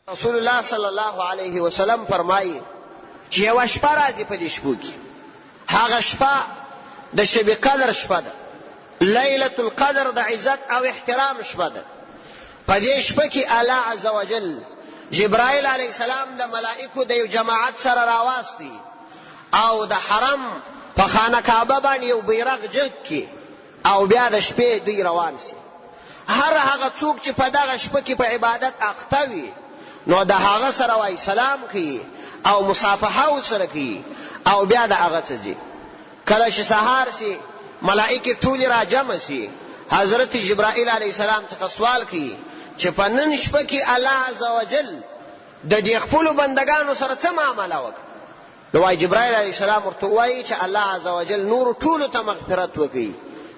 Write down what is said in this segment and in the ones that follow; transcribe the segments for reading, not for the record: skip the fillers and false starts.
رسول الله صلی الله علیه وسلم فرمایي چې یوه شپه راځي په دې شپو کې، هغه شپه د شب قدر شپه ده، لیلة القدر د عزت او احترام شپه ده. په دې شپه کې الله عز وجل جبرائیل علیه السلام د ملائکو د یو جماعت سره راواستي او د حرم په خانه کعبه باندې یو بیرغ جګ کړي او بیا د شپې دوی روان سي. هر هغه څوک چې په دغه شپه کې په عبادت اخته وي نو د هغه سره وایي سلام کوي او مصافحه ورسره کوي او بیا د هغه څه ځي. کله چې سهار سي ملائکې ټولې را جمع سي، حضرت جبرائیل علیه السلام څخه سوال کوي چې په نن شپه کې الله عز وجل د دې خپلو بندګانو سره څه معامله وکړه؟ نو وایي جبرائیل علیه السلام ورته وایي چې الله عز وجل نور ټولو ته مغفرت وکړي،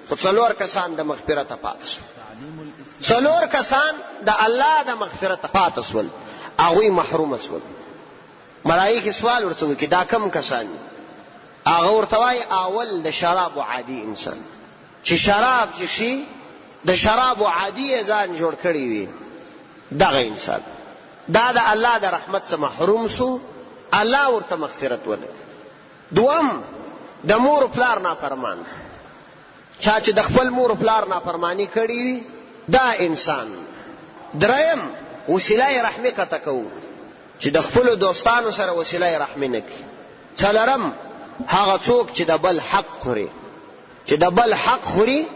خو څلور کسان د مغفرته پاته شول. څلور کسان د الله د مغفرته پاته شول، هغوی محروم شول. ملائکې سوال ورته وکړي دا کم کسان دي؟ هغه ورته وایي اول د شراب عادي انسان، چې شراب چې شي د شراب عادي یې ځان جوړ کړی وي، دغه انسان دا د الله د رحمت څخه محروم سو، الله ورته مغفرت ورکړي. دوم د مور و پلار نافرمان، چا چې د خپل مور و پلار نافرمانی کړي وي دا انسان. دریم وسیله رحمي قطع کوو، چې د خپلو دوستانو سره وسیله رحمي نه کوي. څلورم هغه څوک چې د بل حق خوري، چې د بل حق خوري،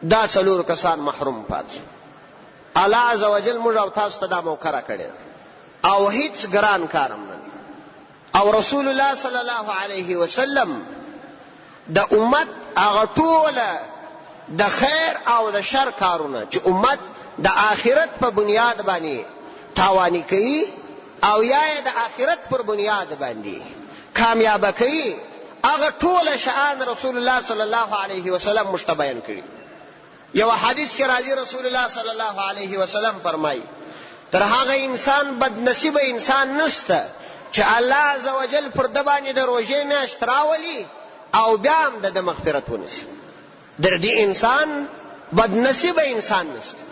دا څلور کسان محروم پاتې. الله عز وجل موږ او تاسو ته دا موقع راکړې او هیڅ ګران کار هم نه. او رسول الله صلی الله علیه وسلم د امت هغه ټوله د خیر او د شر کارونه چې امت د آخرت په بنیاد باندې تاوانی کوي او یا د آخرت پر بنیاد باندې کامیابه کوي، هغه ټوله شأن رسول الله صلی الله علیه وسلم مشتبیان کړي. یو حدیث کې راځي رسول الله صلی الله علیه وسلم فرمایي تر هغه انسان بدنصیبه انسان نشته چې الله عز وجل پر ده باندې د روژې میاشت راولي او بیا هم د مغفرت ونیسي. در دې انسان بدنصیبه انسان نشته،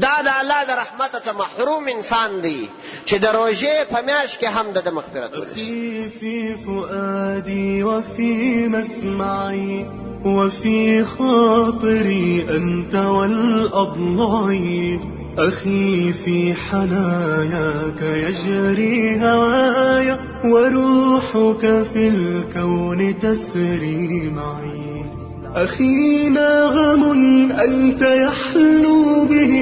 دا د الله د رحمت څخه محروم انسان دی چې د روژې په میاشت کې هم د مغفرت ونیسي. في فؤادي وفي مسمعي وفي خاطري أنت والأضلاع، أخي في حناياك يجري هوايا وروحك في الكون تسري معي. أخي ناغم أنت يحلو به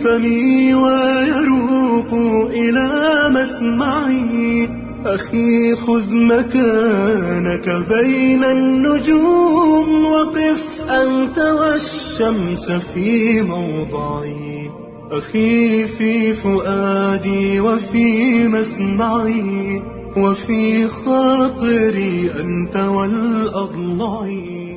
فمي ويروق إلى مسمعي. أخي خذ مكانك بين النجوم وقف أنت والشمس في موضعي. أخي في فؤادي وفي مسمعي وفي خاطري أنت والأضلاع.